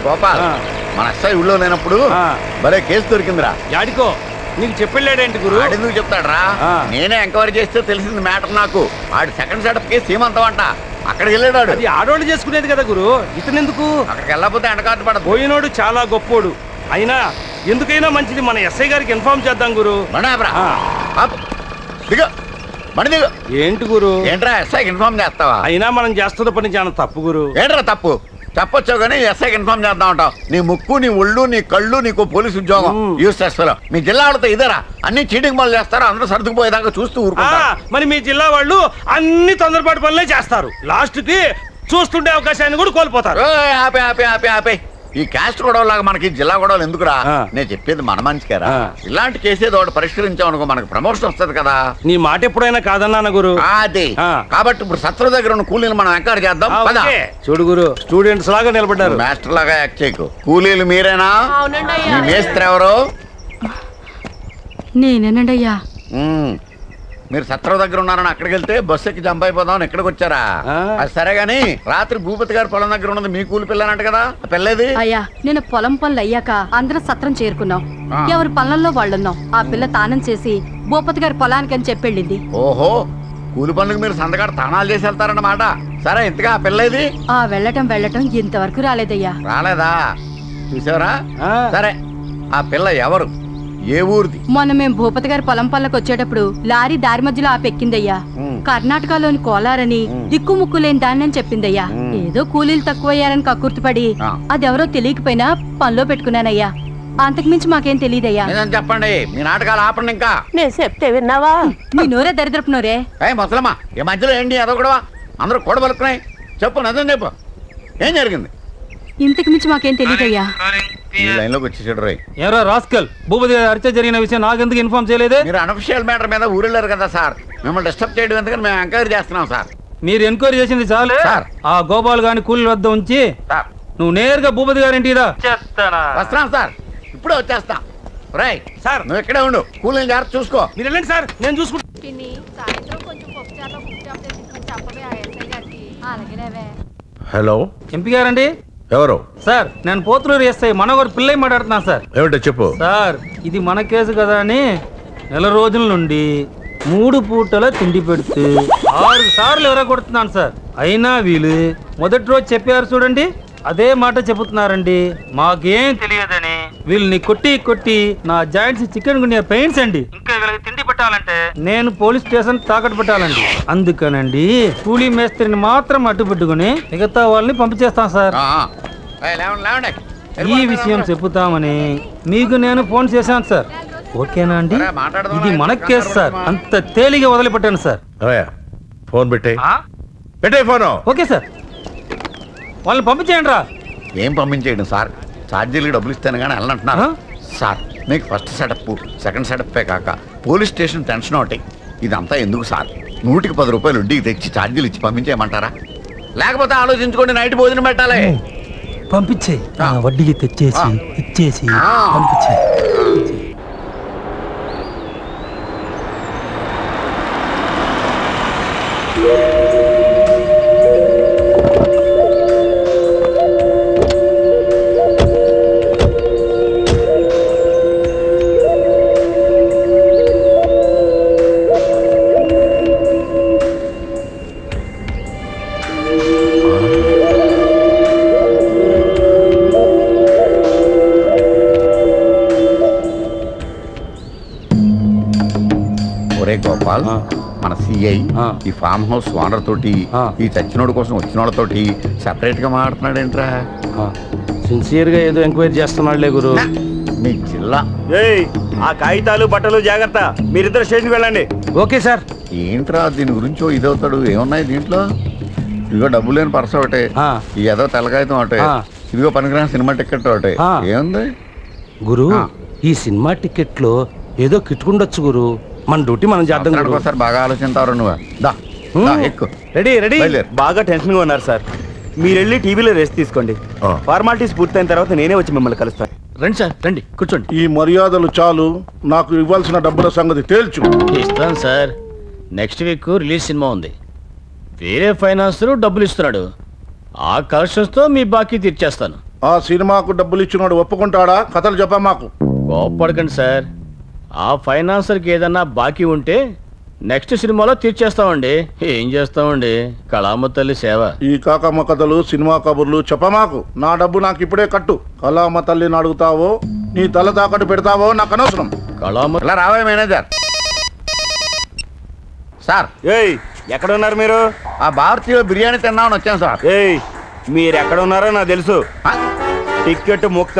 గోపాల్ మన ఎస్ఐ ఊళ్ళో లేనప్పుడు భలే కేసు దొరికిందిరా. యాడికో నీకు చెప్పెళ్ళాడేంటి గురు? ఎందుకు చెప్తాడ్రా, నేనే ఎంక్వైరీ చేస్తే తెలిసింది మ్యాటర్ నాకు. ఆడు సెకండ్ సెటప్ కేసు సీమంతం అంట, అక్కడికి వెళ్ళాడు. అది ఆడవాళ్ళు చేసుకునేది కదా గురు, ఇతను ఎందుకు? అక్కడికి వెళ్ళకపోతే ఎండకాటు పడదు. పోయినోడు చాలా గొప్పోడు, అయినా ఎందుకైనా మంచిది మన ఎస్ఐ గారికి ఇన్ఫార్మ్ చేద్దాం గురు. ఏంటి గురు? ఏంట్రా ఎస్ఐకి ఇన్ఫార్మ్ చేస్తావా? అయినా మనం చేస్తున్న పని చాలా తప్పు గురు. ఏంట్రా తప్పు? చెప్పొచ్చు కానీ ఎస్ఐకి ఇన్ఫార్మ్ చేద్దాం అంటావు. నీ ముక్కు, నీ ఒళ్ళు, నీ కళ్ళు, నీకు పోలీసు ఉద్యోగం యూస్ చేస్తారు. మీ జిల్లా వాళ్ళతో ఇదేరా అన్ని చీటింగ్ పనులు చేస్తారు, అందరూ సర్దుకుపోయేదాకా చూస్తూ ఊరుకుంటారు. మరి మీ జిల్లా వాళ్ళు అన్ని తొందరపాటు పనులే చేస్తారు, లాస్ట్ కి చూస్తుండే అవకాశాన్ని కూడా కోల్పోతారు. ఆపే ఆపే ఆపే ఆపే ఈ క్యాస్ట్ గొడవలాగా మనకి జిల్లా గొడవలు ఎందుకురా? నేను చెప్పేది మన మంచికేరా. ఇలాంటి కేసేది ఒకటి పరిష్కరించామనుకో మనకు ప్రమోషన్ వస్తుంది కదా. నీ మాట ఎప్పుడైనా కాదన్నా గురు. అది కాబట్టి ఇప్పుడు సత్ర దగ్గర ఉన్న కూలీలు మనం ఎంకరేజ్ చేద్దాం. చూడు గురు, స్టూడెంట్స్ లాగా నిలబడ్డారు. మాస్టర్ లాగా యాక్ట్ చేయకు. కూలీలు మీరేనా? మీ మేస్త్రి ఎవరు? నేనేనండి అయ్యా. మీరు సత్రం దగ్గర ఉన్నారని అక్కడికి వెళ్తే బస్సు ఎక్కి జంప్ అయిపోదామని ఇక్కడికి వచ్చారా? అది సరే గాని రాత్రి భూపతి గారి పొలం దగ్గర ఉన్నది మీ కూలి పిల్లనంట కదా, పిల్లది? అయ్యా నేను పొలం పనులు అయ్యాక అందరం సత్రం చేరుకున్నాం. ఎవరి పనులలో వాళ్ళున్నాం. ఆ పిల్ల తానం చేసి భూపతి గారి పొలానికి అని చెప్పెళ్ళింది. ఓహో, కూలి పనులకు మీరు సందకాడ తానాలు చేసి వెళ్తారన్నమాట. సరే ఇంతగా ఆ పిల్లది? వెళ్ళటం ఇంతవరకు రాలేదయ్యా. రాలేదా? చూసావరా? సరే ఆ పిల్ల ఎవరు, ఏ ఊరిది? మొన్న మేము భూపతి గారి పొలం పనులకు వచ్చేటప్పుడు లారీ దారి మధ్యలో ఆపెక్కిందయ్యా. కర్ణాటకలోని కోలారని దిక్కు ముక్కు లేని దాన్ని అని చెప్పిందయ్యా. ఏదో కూలీలు తక్కువయ్యారని కక్కుర్తిపడి అదెవరో తెలియకపోయినా పనిలో పెట్టుకున్నానయ్యా. అంతకుమించి మాకేం తెలియదయ్యా. చెప్పండి, మీ నాటకాలు ఆపండి. ఇంకా నేను చెప్తే విన్నావా? నీ నోరే దరిద్రపు నోరే. ముసలమ్మా ఈ మధ్యలో ఏంటి అదో కూడా అందరూ కూడా పలుకున్నాయి. చెప్పు, నిజం చెప్పు, ఏం జరిగింది? ఇంతకు మించి మాకేం తెలియదయ్యా. లైన్లోకి వచ్చేసాడు. ఎవరో రాస్కల్ భూపతి హత్య జరిగిన విషయం నాకెందుకు ఇన్ఫార్మ్ చేయలేదే? మీరు అనఫిషియల్ మ్యాటర్ మీద ఊరెళ్ళారు కదా సార్, మిమ్మల్ని డిస్టర్బ్ చేయడం ఎందుకని మేము ఎంక్వైరీ చేస్తున్నాం సార్. మీరు ఎంక్వైరీ చేసింది చాలే సార్. ఆ గోపాల్ గారిని కూలీల వద్ద ఉంచి నువ్వు నేరుగా భూపతి గారింటిదా? వస్తున్నాం సార్, ఇప్పుడే వచ్చేస్తాం. రైట్ సార్, నువ్వు ఇక్కడే ఉండు, కూలీని జాగ్రత్త చూసుకో. మీరు వెళ్ళండి సార్, నేను చూసుకుంటా. హలో, ఎంపీ గారండి? ఎవరు? సార్ నేను పోతులూరు ఎస్ఐ మనోహర్ పిల్లై మాట్లాడుతున్నాను సార్. ఏమిటో చెప్పు. సార్ ఇది మన కేసు కదా అని నెల రోజుల నుండి 3 పూటల తిండి పెడుతూ 6 సార్లు ఎరగొడుతున్నాను సార్. అయినా వీళ్ళు మొదటి రోజు చెప్పారు చూడండి, అదే మాట చెబుతున్నారండి. మాకేం తెలియదని వీళ్ళని కొట్టి కొట్టి నా జాయింట్స్ చికెన్ గుండె పెయిన్స్ అండి. ఇంకా వీళ్ళకి తిండి పెట్టాలంటే నేను పోలీస్ స్టేషన్ తాకట్టు పెట్టాలండి. అందుకనండి కూలీ మేస్త్రిని మాత్రం అడ్డు పెట్టుకుని మిగతా వాళ్ళని పంపించేస్తాం సార్. ఈ విషయం చెప్పుతామని మీకు నేను ఫోన్ చేశాను సార్. ఓకేనా అండి? ఇది మన కేసు సార్, అంత తేలిగా వదిలిపెట్టాను సార్. ఫోన్ పెట్టే ఫోన్. ఓకే సార్, వాళ్ళని పంపించేయండి రా. ఏం పంపించేయడం సార్, ఛార్జీలకి డబ్బులు ఇస్తాను కానీ వెళ్ళంటున్నారు సార్. మీకు ఫస్ట్ సెటప్ సెకండ్ సెటప్పే కాక పోలీస్ స్టేషన్ టెన్షన్ ఒకటి, ఇదంతా ఎందుకు సార్? 100కి 10 రూపాయలు వడ్డీకి తెచ్చి ఛార్జీలు ఇచ్చి పంపించేయమంటారా? లేకపోతే ఆలోచించుకోండి, నైట్ భోజనం పెట్టాలి. పంపించే వడ్డీకి తెచ్చేసి ఇచ్చేసి పంపించే. గోపాల్, మన సిఐ ఈ ఫామ్ హౌస్ ఓనర్ తోటి ఈ చచ్చినోడు కోసం వచ్చిన వాళ్ళతోటి సెపరేట్ గా మాట్లాడుతున్నాడు ఏంట్రా? సిన్సియర్ గా ఏదో ఎంక్వైరీ చేస్తున్నాడులే గురు. మీ జిల్లా ఆ కాగితాలు బట్టలు జాగ్రత్త, మీరిద్దరు స్టేషన్కి వెళ్ళండి. Okay sir. ఏంట్రా దీని గురించి ఇదవుతాడు? ఏమున్నాయి దీంట్లో? ఇదిగో డబ్బు లేని పర్స్ ఒకటి, ఈ ఏదో తెల్లకాగితం ఒకటి, ఇదిగో పనికిరాని సినిమా టికెట్ ఒకటి. ఏముంది గురు? ఈ సినిమా టికెట్ లో ఏదో కిట్టుకుండొచ్చు గురు. మన డ్యూటీ మనం చేద్దాం. ఒకసారి బాగా ఆలోచించారు నువ్వు. ఎక్కువ రెడీ రెడీ. బాగా టెన్షన్గా ఉన్నారు సార్, మీరు వెళ్ళి టీవీలో రెస్ట్ తీసుకోండి. ఫార్మాలిటీస్ పూర్తయిన తర్వాత నేనే వచ్చి మిమ్మల్ని కలుస్తాను. రండి సార్, రండి కూర్చోండి. ఈ మర్యాదలు చాలు, నాకు ఇవ్వాల్సిన డబ్బుల సంగతి తేల్చు. ఇస్తాను sir. Next week release cinema ఉంది, వేరే ఫైనాన్సర్ డబ్బులు ఇస్తున్నాడు. ఆ కలెక్షన్స్తో మీ బాకీ తీర్చేస్తాను. ఆ సినిమాకు డబ్బులు ఇచ్చినోడు ఒప్పుకుంటాడా? కథలు చెప్పా మాకు. కోప్పడకండి సార్. ఆ ఫైనాన్సర్కి ఏదన్నా బాకీ ఉంటే నెక్స్ట్ సినిమాలో తీర్చేస్తామండి. ఏం చేస్తామండి, కళామ తల్లి సేవ. ఈ కాకమ్మ కథలు సినిమా కబుర్లు చెప్ప మాకు. నా డబ్బు నాకు ఇప్పుడే కట్టు. కళామ తల్లిని అడుగుతావో నీ తల తాకట్టు పెడతావో నాకు అనవసరం. కళామ ఇలా రావే మేనేజర్. సార్ ఏయ్ ఎక్కడ ఉన్నారు మీరు? ఆ భారతీయ బిర్యానీ తిన్నామని వచ్చాను సార్. ఏయ్ మీరు ఎక్కడ ఉన్నారో నాకు తెలుసు. టిక్కెట్ ముక్క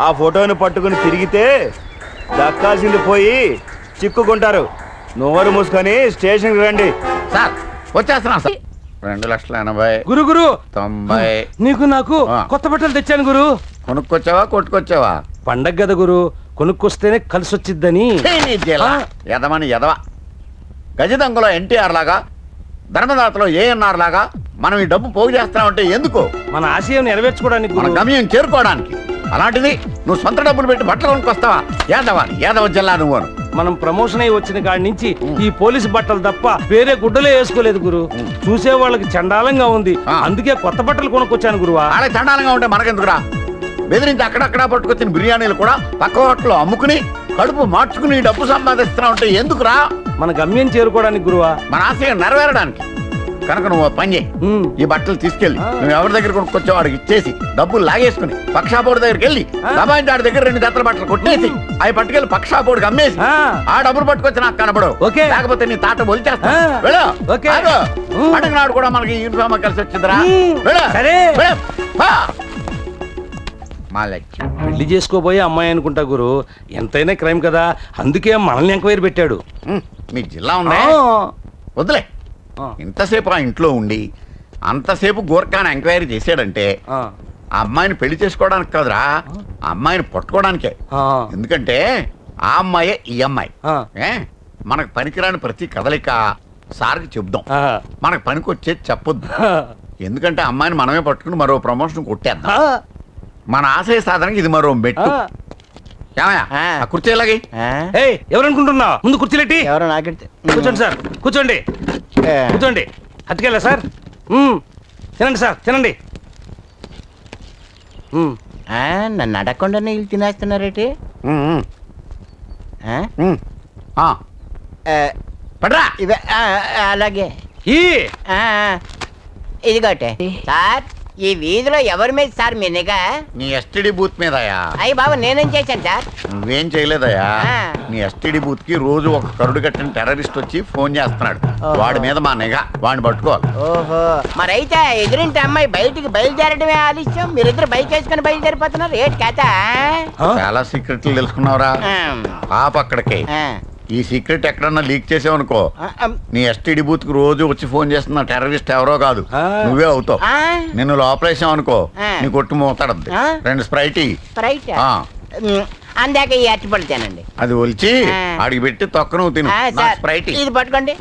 ఆ ఫోటోని పట్టుకుని తిరిగితే దక్కాల్సింది పోయి చిక్కుకుంటారు. నోరు మూసుకొని స్టేషన్కి రండి. సార్ వచ్చేస్తున్నాను సార్. 2,80,000. గురు గురు 90. నీకు నాకు కొత్త బట్టలు తెచ్చాను గురు. కొనుక్కొచ్చావా కొట్టుకొచ్చావా? పండగ కదా గురు, కొనుక్కొస్తేనే కలిసి వచ్చిద్దని. ఎదమని ఎదవ. గజదంగలో ఎన్టీఆర్ లాగా, ధర్మదాతలో ఏఎన్ఆర్ లాగా మనం ఈ డబ్బు పోగు చేస్తామంటే ఎందుకు? మన ఆశయం నెరవేర్చుకోవడానికి మన గమ్యం చేరుకోవడానికి. అలాంటిది నువ్వు సొంత డబ్బులు పెట్టి బట్టలు కొనుక్కొస్తావా? యాదవ జిల్లా నువ్వు. మనం ప్రమోషన్ అయ్యి వచ్చిన కాడి నుంచి ఈ పోలీసు బట్టలు తప్ప వేరే గుడ్డలే వేసుకోలేదు గురు. చూసే వాళ్ళకి చండాలంగా ఉంది, అందుకే కొత్త బట్టలు కొనుక్కొచ్చాను గురువా. అలా చండాలంగా ఉంటే మనకెందుకురా? బెదిరించి అక్కడక్కడ పట్టుకొచ్చిన బిర్యానీలు కూడా పక్క హోటల్లో అమ్ముకుని కడుపు మార్చుకుని డబ్బు సంపాదిస్తున్నావు అంటే ఎందుకురా? మన గమ్యం చేరుకోవడానికి గురువా, మన ఆశయం నెరవేరడానికి. కనుక నువ్వు పని చేయి. ఈ బట్టలు తీసుకెళ్ళి నువ్వు ఎవరి దగ్గర కొనుక్కొచ్చావు వాడికి ఇచ్చేసి డబ్బులు లాగేసుకుని పక్షాపోడు దగ్గరికి వెళ్ళి దబాయించి ఆడి దగ్గర 2 జతల బట్టలు కొట్టేసి అవి పట్టుకెళ్ళి పక్షాపోడికి అమ్మేసి ఆ డబ్బులు పట్టుకొచ్చి నాకు కనపడవు. లేకపోతే నీ తాట బొలిచేస్తా. పండుగ కూడా మనకి యూనిఫామ్ కలిసి వచ్చిందిరా. మా లక్ష్యం పెళ్లి చేసుకోబోయే అమ్మాయి అనుకుంటా గురు. ఎంతైనా క్రైమ్ కదా, అందుకే మనల్ని ఎంక్వైరీ పెట్టాడు. మీ జిల్లా ఉందా? వద్దులే. ఇంతసేపు ఆ ఇంట్లో ఉండి అంతసేపు గోర్ఖాన్ ఎంక్వైరీ చేసాడంటే ఆ అమ్మాయిని పెళ్లి చేసుకోవడానికి కాదురా, ఆ అమ్మాయిని పట్టుకోవడానికే. ఎందుకంటే ఆ అమ్మాయే ఈ అమ్మాయి. మనకు పనికిరాని ప్రతి కదలిక సార్కి చెప్దాం, మనకు పనికొచ్చేది చెప్పొద్దు. ఎందుకంటే అమ్మాయిని మనమే పట్టుకుని మరో ప్రమోషన్ కొట్టేద్దాం. మన ఆశయ సాధనకి ఇది మరో మెట్టు. కుర్చీలాగి ఎవరనుకుంటున్నా? ముందు కుర్చీలెట్టి. కూర్చోండి సార్, కూర్చోండి కూర్చోండి. అట్టుకెళ్ళా సార్. తినండి సార్, తినండి. నన్ను అడగకుండా నీళ్ళు తినేస్తున్నారేటి? పడ్రా ఇవే అలాగే. ఇదిగోటే సార్, ఈ వీధిలో ఎవరి మీద సార్ మీ నిఘా? నీ ఎస్టీడీ బూత్ మీదయా? అయ్యి బాబు నేనేం చేశాను సార్? నువ్వేం చేయలేదయా. నీ ఎస్టీడీ బూత్ కి రోజు ఒక కరుడు కట్టిన టెర్రరిస్ట్ వచ్చి ఫోన్ చేస్తున్నాడు. వాడి మీద మా నిఘా, వాడిని పట్టుకోవాలి. ఓహో, మరైతే ఎదురింటి అమ్మాయి బయటికి బయలుదేరడమే ఆలస్యం, మీరిద్దరు బైక్ వేసుకుని బయలుదేరిపోతున్నారు. ఏంటి కథ? చాలా సీక్రెట్లు తెలుసుకున్నావురా. పాప అక్కడికి. ఈ సీక్రెట్ ఎక్కడన్నా లీక్ చేసావనుకో, నీ ఎస్టీడీ బూత్ కి రోజు వచ్చి ఫోన్ చేస్తున్న టెర్రరిస్ట్ ఎవరో కాదు, నువ్వే అవుతావు. నిన్ను లోపలేసావు అనుకో, నీ కొట్టు మూతాడద్ది. 2 స్ప్రైట్ అందాక ఈ అట్టిపడితేనండి. అది ఒలిచి అడిగి పెట్టి తొక్క నువ్వు తిను. స్ప్రైట్ ఇది పట్టుకోండి.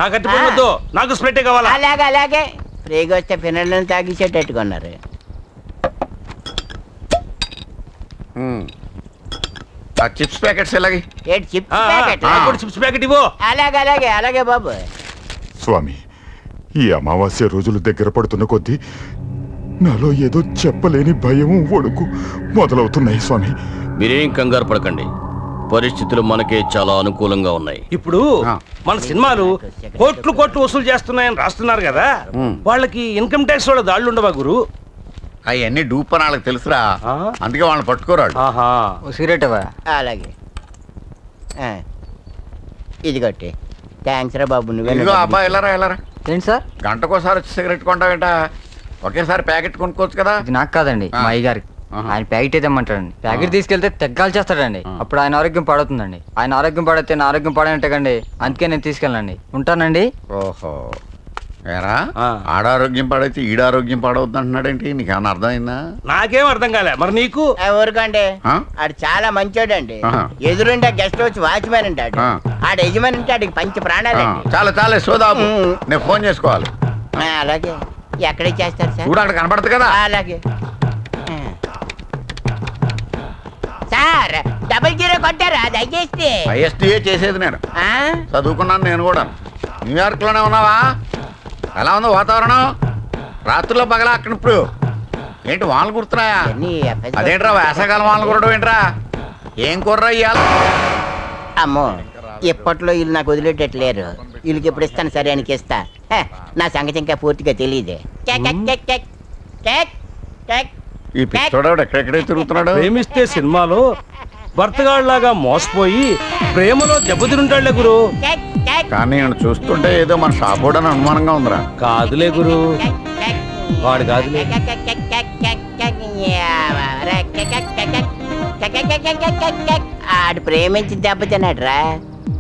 నాకు అట్టిపడద్దు, నాకు స్ప్రైట్ కావాలి. అలాగే అలాగే. ఫ్రీగా వస్తే పిల్లలను తాగిసేటట్టుకున్నారు. చిప్స్ ప్యాకెట్స్ ఎలాగే? చిప్స్ ప్యాకెట్ ఇవ్వు. అలాగే అలాగే అలాగే బాబు. స్వామి, ఈ అమావాస్య రోజులు దగ్గర పడుతున్న కొద్దీ నాలో ఏదో చెప్పలేని భయం, వణుకు మొదలవుతున్నాయి స్వామి. మీరేం కంగారు పడకండి, పరిస్థితులు మనకే చాలా అనుకూలంగా ఉన్నాయి. ఇప్పుడు మన సినిమాలు కోట్లు కోట్లు వసూలు చేస్తున్నాయని రాస్తున్నారు కదా, వాళ్ళకి ఇన్కమ్ ట్యాక్స్ వాళ్ళ దాళ్ళు ఉండవా గురు? అవన్నీ డూప్ అని వాళ్ళకి తెలుసురా, అందుకే వాళ్ళని పట్టుకోరాడు. సిగరెట్ అలాగే. ఇది కొట్టి. థ్యాంక్స్ రా బాబు. నువ్వు అబ్బాయి వెళ్ళరా వెళ్ళరా. ఏంటి సార్, గంటకోసారి వచ్చి సిగరెట్ కొంటావేంట? ఒకేసారి ప్యాకెట్ కొనుక్కోవచ్చు కదా. ఇది నాకు కాదండి, మా అయ్య గారికి. ఆయన ప్యాకెట్ అయితే ఇమ్మంటాడండి. ప్యాకెట్ తీసుకెళ్తే తెగ్గాలు చేస్తాడండి. అప్పుడు ఆయన ఆరోగ్యం పాడవుతుందండి. ఆయన ఆరోగ్యం పాడైతే నా ఆరోగ్యం పాడనంటేకండి. అందుకే నేను తీసుకెళ్ళండి. ఉంటానండి. ఓహో, ఏరా ఆడారోగ్యం పాడైతే ఈడారోగ్యం పాడవద్దు అంటున్నాడేంటి? నీకేమన్నా అర్థమైందా? నాకేం అర్థం కాలే. మరి నీకు? ఊరుకోండి, ఆడు చాలా మంచోడండి. ఎదురుండే గెస్ట్ హౌస్ వాచ్మెన్ అంటాడు. ఆడ యజమాని అంటే ఆడికి పంచి ప్రాణాలు. చాలా చాలా సోదాబు, నేను ఫోన్ చేసుకోవాలి. అలాగే. ఎక్కడికి చేస్తారు సార్? చూడు, అక్కడ కనపడుతుంది కదా. అలాగే సార్. 00 కొట్టారా దయచేసి? ఐఎస్టీఏ చేసేది నేను. చదువుకున్నాను నేను కూడా. న్యూయార్క్ లోనే ఉన్నావా? ఎలా ఉందో వాతావరణం? రాత్రుల్లో పగలా అక్కడ ఇప్పుడు ఏంటి వానలు కుడుతున్నాయా? అదేంట్రా వేసవకాలం వానలు కురడం ఏంట్రా? ఏం కుర్రా ఇయ్యాల? అమ్మో ఎప్పట్లో వీళ్ళు నాకు వదిలేటట్లేరు. వీళ్ళకి ఎప్పుడు ఇస్తాను సరే అని ఇస్తా. నా సంగతి ఇంకా పూర్తిగా తెలియదే. ఈ పిచ్చోడాడు ఎక్కడెక్కడే తిరుగుతున్నాడు. ప్రేమిస్తే సినిమాలో భర్తగాళ్ళలాగా మోసపోయి ప్రేమలో దెబ్బతింటాడులే గురు. కానీ నేను చూస్తుంటే ఏదో మన షాపోడని అనుమానంగా ఉందిరా. కాదులే గురు, వాడు కాదులే. ఆడు ప్రేమించి దెబ్బ తిన్నాడురా.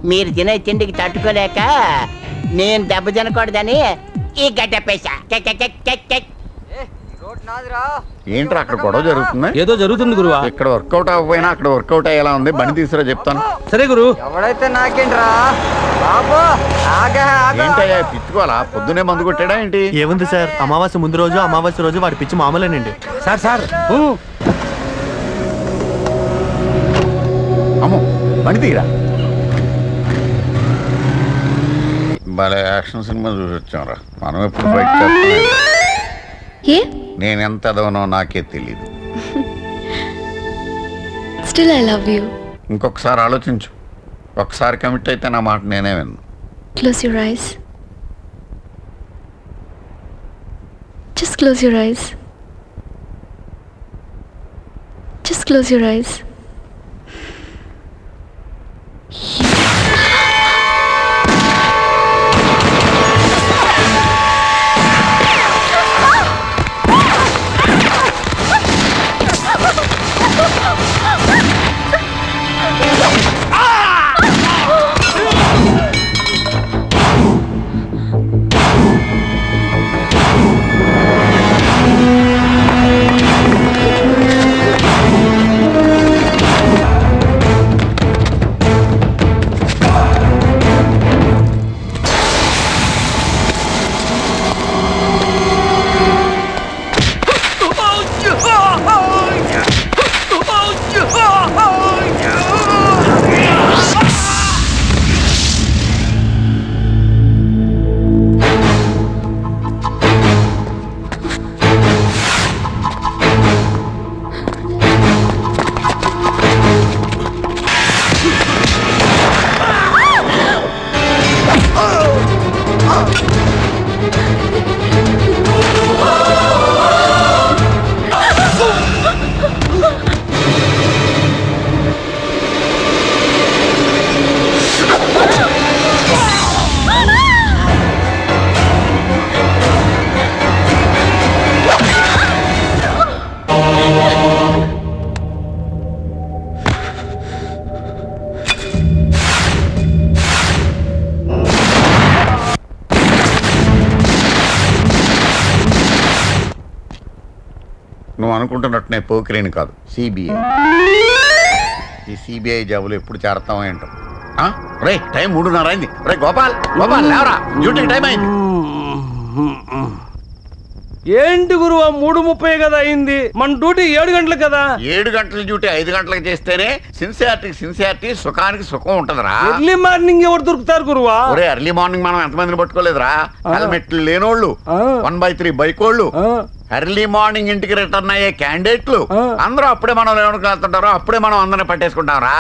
మీరు తినే తిండికి తట్టుకోలేక నేను దెబ్బ తినకూడదని ఈ గడ్డపేసా. ఏంట్రా అక్కడ గొడవ జరుగుతుంది? ఏదో జరుగుతుంది గురువా. ఇక్కడ వర్కౌట్ అవ్వకపోయినా అక్కడ వర్కౌట్ అయ్యేలా ఉంది. బండి తీసుకురా చెప్తాను. సరే గురు. ఎవడైతే నాకేంట్రా బాబు. ఏంటయ్యా పిచ్చుకోవాలా? పొద్దునే మందు కొట్టాడా ఏంటి? ఏముంది సార్, అమావాస్య ముందు రోజు అమావాస్య రోజు వాడి పిచ్చి మామూలేనండి. సార్ అమ్మో బండి తీరా. భలే యాక్షన్ సినిమా చూసి వచ్చాంరా. మనం ఎప్పుడు ఫైట్ చేస్తాం. నేను ఎంత అదవనో నాకే తెలీదు. Still I love you. ఇంకొకసారి ఆలోచించు. ఒకసారి కమిట్ అయితే నా మాట నేనే విన్ను. Close your eyes. Just close your eyes. Just close your eyes. నువ్వు అనుకుంటున్నట్టు నేను పోకిరేని కాదు, సిబిఐ. ఈ సిబిఐ జాబులు ఎప్పుడు చేరతామో ఏంటో. రే టైం 3:30 అయింది. రే గోపాల్ లేవరా, డ్యూటీకి టైం అయింది. ఏంటి గురువా 3:30 కదా అయింది? మన డ్యూటీ 7 గంటలకు కదా. 7 గంటల డ్యూటీ 5 గంటలకు చేస్తేనే సిన్సియారిటీ సుఖానికి సుఖం ఉంటదిరా. ఎర్లీ మార్నింగ్ ఎవరు దొరుకుతారు గురువా? ఒరే ఎర్లీ మార్నింగ్ మనం ఎంతమందిని పట్టుకోలేదురా. హెల్మెట్లు లేనోళ్ళు, 1/3 బైకోళ్ళు, ఎర్లీ మార్నింగ్ ఇంటికి రిటర్న్ అయ్యే క్యాండిడేట్లు అందరూ అప్పుడే మనం లేవడానికి వెళ్తుంటారు. అప్పుడే మనం అందరిని పట్టేసుకుంటాం రా.